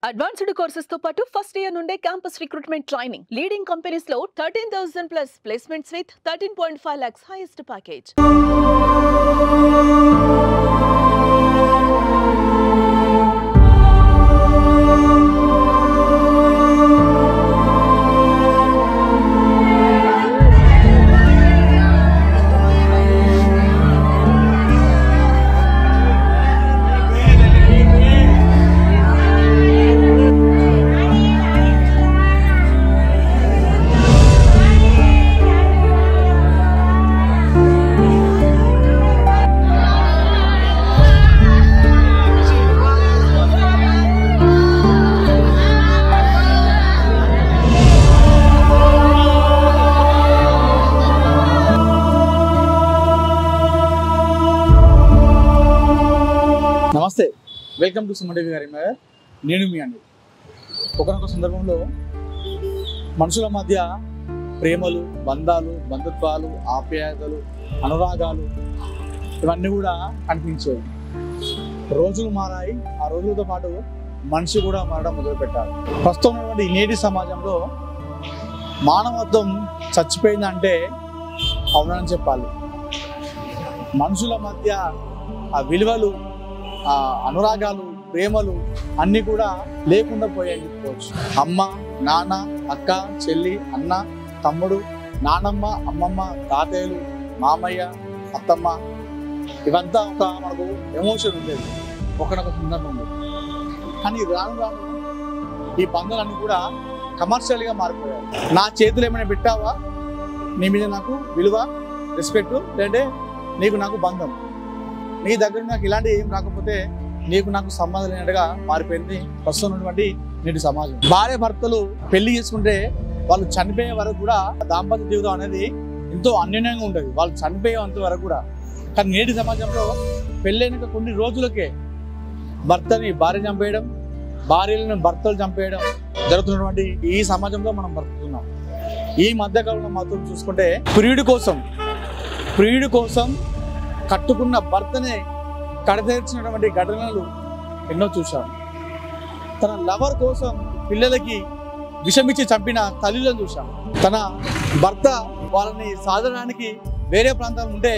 Advanced courses తో పాటు first year నుండే campus recruitment training leading companies లో 13,000 plus placements with 13.5 lakhs highest package. నమస్తే, welcome to Suman TV Karimnagar. నేను మీ అండి. ఒకనొక సందర్భంలో మనుషుల మధ్య ప్రేమలు, బంధాలు, బంధుత్వాలు, ఆప్యాయతలు, అనురాగాలు ఇవన్నీ కూడా కనిపించేవి. రోజులు మారాయి, ఆ రోజులతో పాటు మనిషి కూడా మారడం మొదలుపెట్టారు. ప్రస్తుతం ఉన్నటువంటి ఈ నేటి సమాజంలో మానవత్వం చచ్చిపోయిందంటే అవునని చెప్పాలి. మనుషుల మధ్య ఆ విలువలు, ఆ అనురాగాలు, ప్రేమలు అన్నీ కూడా లేకుండా పోయాయని చెప్పుకోవచ్చు. అమ్మ, నాన్న, అక్క, చెల్లి, అన్న, తమ్ముడు, నానమ్మ, అమ్మమ్మ, తాతయ్యలు, మామయ్య, అత్తమ్మ ఇవంతా ఒక మనకు ఎమోషన్ ఉండేది ఒకనొక సందర్భంలో. కానీ రాను రాను ఈ బంధాలన్నీ కూడా కమర్షియల్గా మారిపోయాయి. నా చేతులు ఏమైనా పెట్టావా, నీ మీద నాకు విలువ, రెస్పెక్ట్, లేదంటే నీకు నాకు బంధం, నీ దగ్గర నాకు ఇలాంటివి ఏం రాకపోతే నీకు నాకు సంబంధం లేనట్టుగా మారిపోయింది ప్రస్తుతం ఉన్నటువంటి నేటి సమాజం. భార్య భర్తలు పెళ్లి చేసుకుంటే వాళ్ళు చనిపోయే వరకు కూడా దాంపత్య జీవితం అనేది ఎంతో అన్యోన్యంగా ఉంటుంది, వాళ్ళు చనిపోయేంత వరకు కూడా. కానీ నేటి సమాజంలో పెళ్ళైన కొన్ని రోజులకే భర్తని భార్య చంపేయడం, భార్యలను భర్తలు చంపేయడం జరుగుతున్నటువంటి ఈ సమాజంలో మనం బ్రతుకుతున్నాం. ఈ మధ్యకాలంలో మాత్రం చూసుకుంటే ప్రియుడి కోసం కట్టుకున్న భర్తనే కడతీర్చినటువంటి ఘటనలు ఎన్నో చూశాం. తన లవర్ కోసం పిల్లలకి విషమిచ్చి చంపిన తల్లులను చూశాం. తన భర్త వాళ్ళని సాధడానికి వేరే ప్రాంతాలు ఉంటే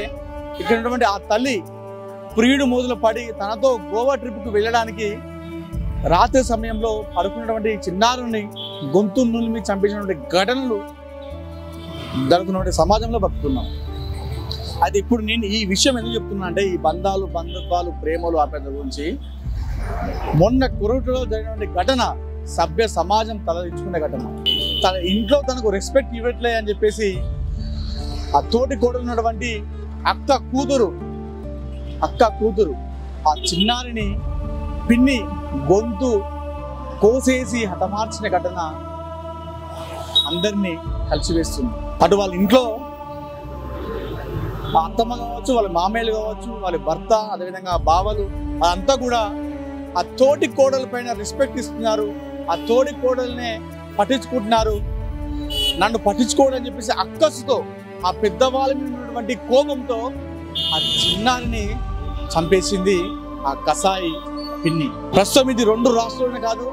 ఇక్కడ ఉన్నటువంటి ఆ తల్లి ప్రియుడు మోజులో పడి తనతో గోవా ట్రిప్కి వెళ్ళడానికి రాత్రి సమయంలో పడుకున్నటువంటి చిన్నారుని గొంతు నులిమి చంపించినటువంటి ఘటనలు జరుగుతున్నటువంటి సమాజంలో బతుకుతున్నాం. అది ఇప్పుడు నేను ఈ విషయం ఎందుకు చెప్తున్నా అంటే, ఈ బంధాలు, బంధుత్వాలు, ప్రేమలు, ఆప్యాయతల గురించి మొన్న కురుటలో జరిగినటువంటి ఘటన సభ్య సమాజం తలదించుకునే ఘటన. తన ఇంట్లో తనకు రెస్పెక్ట్ ఇవ్వట్లే అని చెప్పేసి ఆ తోటి కోడలు ఉన్నటువంటి అక్క కూతురు ఆ చిన్నారిని పిన్ని గొంతు కోసేసి హతమార్చిన ఘటన అందరినీ కలిసివేస్తుంది. అటు వాళ్ళ ఇంట్లో ఆ అత్తమ్మ కావచ్చు, వాళ్ళ మామయ్యలు కావచ్చు, వాళ్ళ భర్త, అదేవిధంగా బావలు, అదంతా కూడా ఆ తోటి కోడల పైన రెస్పెక్ట్ ఇస్తున్నారు, ఆ తోటి కోడల్నే పట్టించుకుంటున్నారు. నన్ను పట్టించుకోవడం అని చెప్పేసి అక్కసుతో, ఆ పెద్దవాళ్ళ మీద ఉన్నటువంటి కోపంతో ఆ చిన్నారిని చంపేసింది ఆ కసాయి పిన్ని. ప్రస్తుతం ఇది 2 రాష్ట్రాలనే కాదు,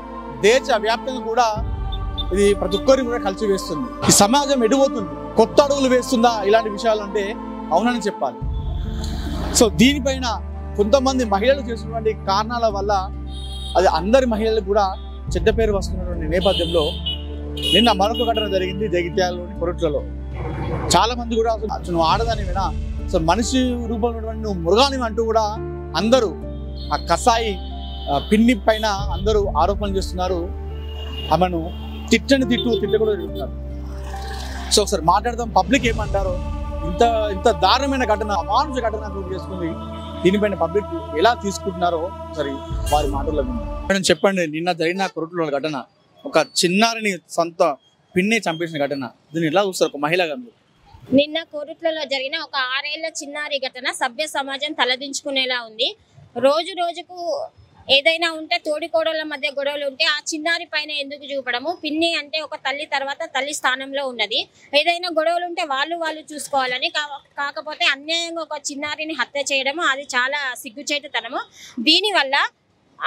దేశ వ్యాప్తంగా కూడా ఇది ప్రతి ఒక్కరికి కూడా కలిసి వేస్తుంది. ఈ సమాజం ఎడిపోతుంది, కొత్త అడుగులు వేస్తుందా ఇలాంటి విషయాలు అంటే అవునని చెప్పాలి. సో దీనిపైన కొంతమంది మహిళలు చేస్తున్నటువంటి కారణాల వల్ల అది అందరి మహిళలకు కూడా చెడ్డ పేరు వస్తున్నటువంటి నేపథ్యంలో నిన్న మరొక ఘటన జరిగింది జగిత్యాలలోని కొరుట్లలో. చాలా మంది కూడా అసలు నువ్వు ఆడదాని వినా, అసలు మనిషి రూపంలో ఉన్నటువంటి నువ్వు మృగాని అంటూ కూడా అందరూ ఆ కసాయి పిన్ని పైన అందరూ ఆరోపణలు చేస్తున్నారు. ఆమెను తిట్ట కూడా జరుగుతున్నారు. సో ఒకసారి మాట్లాడదాం, పబ్లిక్ ఏమంటారో. ఇంత దారుణమైన ఘటన, అమానుష ఘటన చోటు చేసుకుంది. దీనిపైన పబ్లిక్ ఎలా తీసుకుంటున్నారో సరే వారి మాటల్లో విన్నాం. చెప్పండి, నిన్న జరిగిన కొరుట్ల ఘటన, ఒక చిన్నారిని సొంత పిన్ని చంపేసిన ఘటన, దీన్ని ఎలా చూస్తారు ఒక మహిళగా? నిన్న కోరుట్లలో జరిగిన ఒక 6 ఏళ్ల చిన్నారి ఘటన సభ్య సమాజం తలదించుకునేలా ఉంది. రోజుకు ఏదైనా ఉంటే తోడికోడళ్ళ మధ్య గొడవలు ఉంటే ఆ చిన్నారి పైన ఎందుకు చూపడము? పిన్ని అంటే ఒక తల్లి తర్వాత తల్లి స్థానంలో ఉన్నది. ఏదైనా గొడవలు ఉంటే వాళ్ళు చూసుకోవాలని, కాకపోతే అన్యాయంగా ఒక చిన్నారిని హత్య చేయడము అది చాలా సిగ్గుచేటుతనము. దీనివల్ల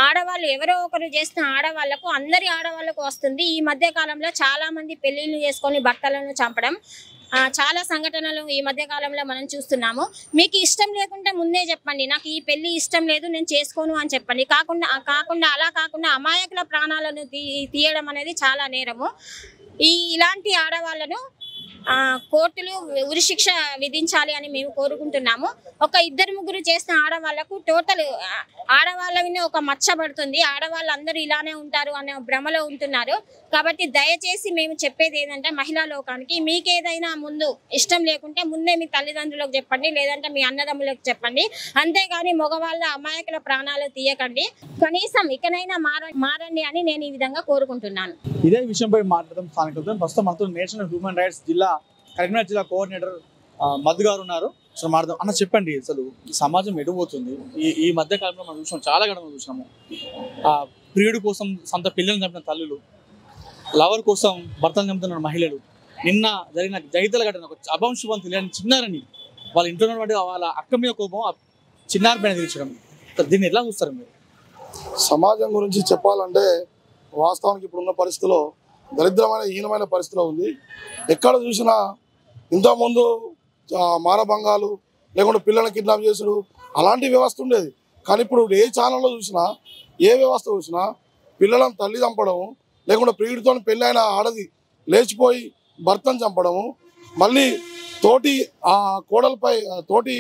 ఆడవాళ్ళు ఎవరో ఒకరు చేస్తున్న ఆడవాళ్లకు అందరి ఆడవాళ్లకు వస్తుంది. ఈ మధ్య కాలంలో చాలా మంది పెళ్లిళ్ళు చేసుకొని భర్తలను చంపడం చాలా సంఘటనలు ఈ మధ్య కాలంలో మనం చూస్తున్నాము. మీకు ఇష్టం లేకుంటే ముందే చెప్పండి, నాకు ఈ పెళ్లి ఇష్టం లేదు, నేను చేసుకోను అని చెప్పండి. అలా కాకుండా అమాయకుల ప్రాణాలను తీయడం అనేది చాలా నేరము. ఇలాంటి ఆడవాళ్లను కోర్టులు ఉరిశిక్ష విధించాలి అని మేము కోరుకుంటున్నాము. ఒక 2-3 చేసిన ఆడవాళ్లకు టోటల్ ఆడవాళ్ళ మీద ఒక మచ్చ పడుతుంది. ఆడవాళ్ళందరూ ఇలానే ఉంటారు అనే భ్రమలో ఉంటున్నారు. కాబట్టి దయచేసి మేము చెప్పేది ఏంటంటే మహిళా లోకానికి, మీకేదైనా ముందు ఇష్టం లేకుంటే ముందే మీ తల్లిదండ్రులకు చెప్పండి, లేదంటే మీ అన్నదమ్ములకు చెప్పండి. అంతేగాని మగవాళ్ళ అమాయకుల ప్రాణాలు తీయకండి. కనీసం ఇకనైనా మారండి అని నేను ఈ విధంగా కోరుకుంటున్నాను. ఇదే విషయంపై మాట్లాడడం స్థానికులతో ప్రస్తుతం మనతో నేషనల్ హ్యూమన్ రైట్స్ కరీంనగర్ జిల్లా కోఆర్డినేటర్ మధు గారు ఉన్నారు. అసలు మాట్లాడదాం. అన్న చెప్పండి, అసలు ఈ సమాజం ఎడిపోతుంది? ఈ మధ్య కాలంలో మనం చూసాం, చాలా ఘటనలు చూసినాము. ప్రియుడి కోసం సొంత పిల్లల్ని చంపిన తల్లులు, లవర్ కోసం భర్తను చంపుతున్న మహిళలు, నిన్న జరిగిన జగిత్యాల ఘటన ఒక అభంశుభం తెలియని చిన్నారని వాళ్ళ ఇంట్లో ఉన్నటువంటి వాళ్ళ అక్క మీద కోపం చిన్నారి పైన తీర్చడం, దీన్ని ఎలా చూస్తారు మీరు? సమాజం గురించి చెప్పాలంటే వాస్తవానికి ఇప్పుడున్న పరిస్థితిలో దరిద్రమైన హీనమైన పరిస్థితిలో ఉంది. ఎక్కడ చూసినా ఇంతకుముందు మానభంగాలు లేకుంటే పిల్లల్ని కిడ్నాప్ చేసుడు అలాంటి వ్యవస్థ ఉండేది. కానీ ఇప్పుడు ఏ ఛానల్లో చూసినా, ఏ వ్యవస్థ చూసినా పిల్లలను తల్లి చంపడము, లేకుంటే ప్రియుడితో పెళ్ళైన ఆడది లేచిపోయి భర్తను చంపడము, మళ్ళీ తోటి కోడలపై తోటి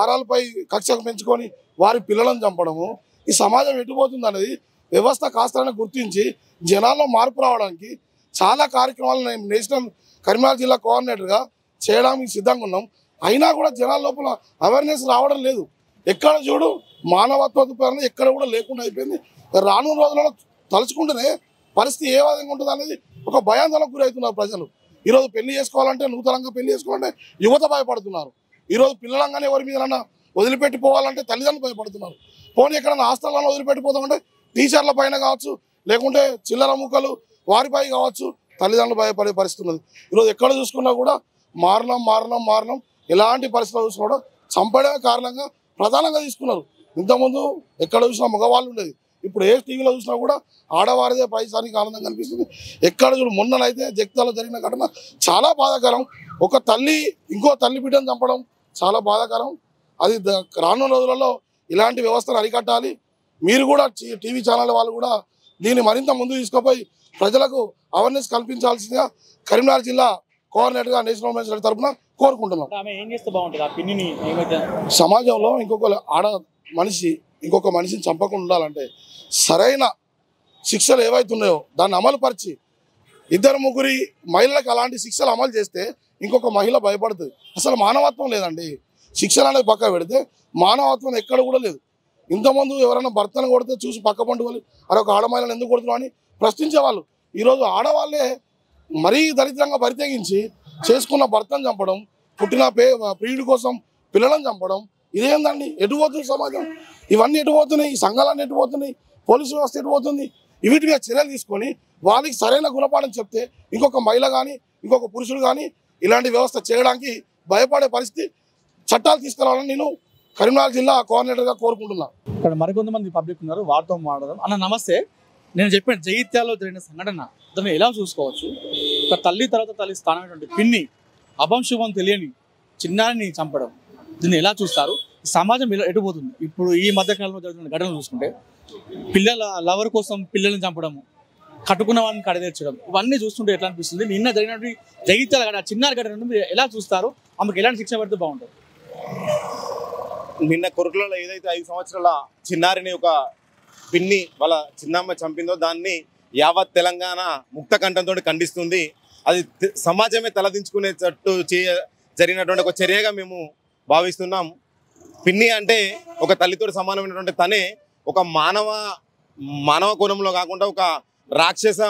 ఆరాలపై కక్ష పెంచుకొని వారి పిల్లలను చంపడము. ఈ సమాజం ఎటుపోతుంది అనేది వ్యవస్థ కాస్త గుర్తించి జనాల్లో మార్పు రావడానికి చాలా కార్యక్రమాలు నేను నేషనల్ కరీంనగర్ జిల్లా కోఆర్డినేటర్గా చేయడానికి సిద్ధంగా ఉన్నాం. అయినా కూడా జనాల లోపల అవేర్నెస్ రావడం లేదు. ఎక్కడ చూడు మానవత్వ పరంగా ఎక్కడ కూడా లేకుండా అయిపోయింది. రానున్న రోజులలో తలుచుకుంటేనే పరిస్థితి ఏ విధంగా ఉంటుంది అనేది ఒక భయాందోళనకు గురవుతున్నారు ప్రజలు. ఈరోజు పెళ్లి చేసుకోవాలంటే, నూతనంగా పెళ్లి చేసుకోవాలంటే యువత భయపడుతున్నారు. ఈరోజు పిల్లలంగానే ఎవరి మీద వదిలిపెట్టిపోవాలంటే తల్లిదండ్రులు భయపడుతున్నారు. పోనీ ఎక్కడన్నా హాస్టల్లో వదిలిపెట్టిపోతామంటే టీచర్ల పైన కావచ్చు, లేకుంటే చిల్లర ముక్కలు వారిపై కావచ్చు, తల్లిదండ్రులు భయపడే పరిస్థితి ఉన్నది. ఈరోజు ఎక్కడ చూసుకున్నా కూడా మారణం ఎలాంటి పరిస్థితులు చూసినా కూడా చంపడమే కారణంగా ప్రధానంగా తీసుకున్నారు. ఇంతకుముందు ఎక్కడ చూసినా మగవాళ్ళు ఉండేది, ఇప్పుడు ఏ టీవీలో చూసినా కూడా ఆడవారిదే పైసానికి ఆనందం కనిపిస్తుంది. ఎక్కడ చూడు మొన్ననైతే జగిత్యాలలో జరిగిన ఘటన చాలా బాధాకరం. ఒక తల్లి ఇంకో తల్లి బిడ్డను చంపడం చాలా బాధాకరం. అది రానున్న రోజులలో ఇలాంటి వ్యవస్థను అరికట్టాలి. మీరు కూడా టీవీ ఛానల్ వాళ్ళు కూడా దీన్ని మరింత ముందు తీసుకుపోయి ప్రజలకు అవేర్నెస్ కల్పించాల్సిందిగా కరీంనగర్ జిల్లా కోఆర్డినేటర్గా నేషనల్ హ్యూమన్ రైట్స్ తరఫున కోరుకుంటున్నాం. సమాజంలో ఇంకొక మనిషిని చంపకుండా ఉండాలంటే సరైన శిక్షలు ఏవైతున్నాయో దాన్ని అమలు పరిచి 2-3 మహిళలకు అలాంటి శిక్షలు అమలు చేస్తే ఇంకొక మహిళ భయపడుతుంది. అసలు మానవత్వం లేదండి. శిక్షలు అనేది పక్క పెడితే మానవత్వం ఎక్కడ కూడా లేదు. ఇంతకుముందు ఎవరైనా భర్తను కొడితే చూసి పక్క పండు వాళ్ళు అరే ఒక ఆడమహిళను ఎందుకు కొడుతున్నావు అని ప్రశ్నించేవాళ్ళు. ఈరోజు ఆడవాళ్ళే మరీ దరిద్రంగా పరితెగించి చేసుకున్న భర్తను చంపడం, పుట్టిన ప్రియుడి కోసం పిల్లలను చంపడం, ఇదేందండి? ఎటుపోతుంది సమాజం? ఇవన్నీ ఎటుపోతున్నాయి? ఈ సంఘాలన్నీ ఎటుపోతున్నాయి? పోలీసు వ్యవస్థ ఎటుపోతుంది? వీటి మీద చర్యలు తీసుకొని వాళ్ళకి సరైన గుణపాఠం చెప్తే ఇంకొక మహిళ కానీ ఇంకొక పురుషుడు కానీ ఇలాంటి వ్యవస్థ చేయడానికి భయపడే పరిస్థితి చట్టాలు తీసుకురావాలని నేను కరీంనగర్ జిల్లా కోఆర్డినేటర్గా కోరుకుంటున్నాను. ఇక్కడ మరికొంతమంది పబ్లిక్ ఉన్నారు, వారితో మాట్లాడదాం. అన్న నమస్తే. నేను చెప్పాను జగిత్యాలలో జరిగిన సంఘటన దాన్ని ఎలా చూసుకోవచ్చు? ఒక తల్లి తర్వాత తల్లి స్థానమైనటువంటి పిన్ని అభంశుభం తెలియని చిన్నారిని చంపడం, దీన్ని ఎలా చూస్తారు? సమాజం ఎటుపోతుంది? ఇప్పుడు ఈ మధ్యకాలంలో జరుగుతున్న ఘటనలు చూసుకుంటే పిల్లల లవర్ కోసం పిల్లల్ని చంపడము, కట్టుకున్న వాళ్ళని కడదేర్చడం, ఇవన్నీ చూస్తుంటే ఎట్లా అనిపిస్తుంది? నిన్న జరిగినటువంటి జగిత్యాల ఘటన, చిన్నారి ఘటన ఎలా చూస్తారు? ఆమెకు ఎలాంటి శిక్ష పడితే బాగుంటుంది? నిన్న కొరుకులలో ఏదైతే 5 సంవత్సరాల చిన్నారిని ఒక పిన్ని వాళ్ళ చిన్నమ్మ చంపిందో దాన్ని యావత్ తెలంగాణ ముక్త కంఠంతో ఖండిస్తుంది. అది సమాజమే తలదించుకునేటట్టు జరిగినటువంటి ఒక చర్యగా మేము భావిస్తున్నాం. పిన్ని అంటే ఒక తల్లితో సమానమైనటువంటి తనే ఒక మానవ కోణంలో కాకుండా ఒక రాక్షస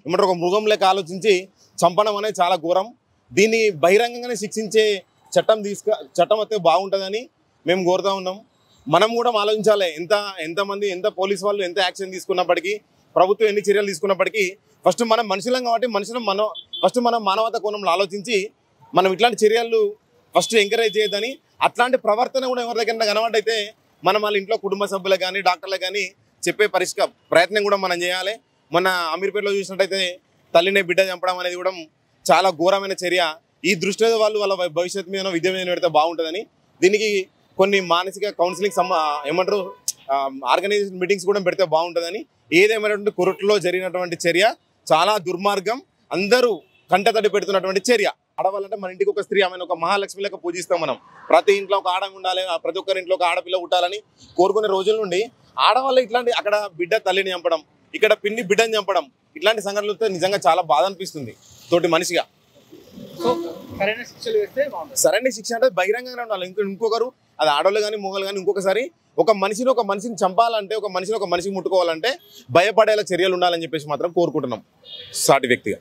ఏమంటారు ఒక మృగం లెక్క ఆలోచించి చంపడం అనేది చాలా ఘోరం. దీన్ని బహిరంగంగానే శిక్షించే చట్టం అయితే బాగుంటుందని మేము కోరుతా ఉన్నాం. మనం కూడా ఆలోచించాలి. ఎంతమంది ఎంత పోలీసు వాళ్ళు ఎంత యాక్షన్ తీసుకున్నప్పటికీ, ప్రభుత్వం ఎన్ని చర్యలు తీసుకున్నప్పటికీ ఫస్ట్ మనం మనుషులం కాబట్టి ఫస్ట్ మనం మానవతా కోణంలో ఆలోచించి మనం ఇట్లాంటి చర్యలు ఫస్ట్ ఎంకరేజ్ చేయొద్దని, అట్లాంటి ప్రవర్తన కూడా ఎవరి దగ్గర కనబడైతే మనం వాళ్ళ ఇంట్లో కుటుంబ సభ్యులకు కానీ డాక్టర్లకు కానీ చెప్పే ప్రయత్నం కూడా మనం చేయాలి. మన అమీర్పేటలో చూసినట్టయితే తల్లిని బిడ్డ చంపడం అనేది కూడా చాలా ఘోరమైన చర్య. ఈ దృష్టిలో వాళ్ళు వాళ్ళ భవిష్యత్తు మీద విద్య మీద పెడితే బాగుంటుందని, దీనికి కొన్ని మానసిక కౌన్సిలింగ్ ఏమంటారు ఆర్గనైజేషన్ మీటింగ్స్ కూడా పెడితే బాగుంటుందని, ఏదేమైనటువంటి కొరట్లో జరిగినటువంటి చర్య చాలా దుర్మార్గం, అందరూ కంటతడి పెడుతున్నటువంటి చర్య. ఆడవాళ్ళంటే మన ఇంటికి ఒక స్త్రీ, ఆమెను ఒక మహాలక్ష్మి లెక్క పూజిస్తాం మనం. ప్రతి ఇంట్లో ఒక ఆడ ఉండాలి, ప్రతి ఒక్కరి ఇంట్లో ఒక ఆడపిల్ల ఉండాలని కోరుకునే రోజుల నుండి ఆడవాళ్ళు ఇట్లాంటి అక్కడ బిడ్డ తల్లిని చంపడం, ఇక్కడ పిన్ని బిడ్డని చంపడం, ఇట్లాంటి సంఘటనలతో నిజంగా చాలా బాధ అనిపిస్తుంది తోటి మనిషిగా. సరైన శిక్ష అంటే బహిరంగంగా ఉండాలి. ఇంకొకరు అది ఆడవాళ్ళు కానీ మొగలు కానీ ఇంకొకసారి ఒక మనిషిని చంపాలంటే, ఒక మనిషికి ముట్టుకోవాలంటే భయపడేలా చర్యలు ఉండాలని చెప్పేసి మాత్రం కోరుకుంటున్నాం సాటి వ్యక్తిగా.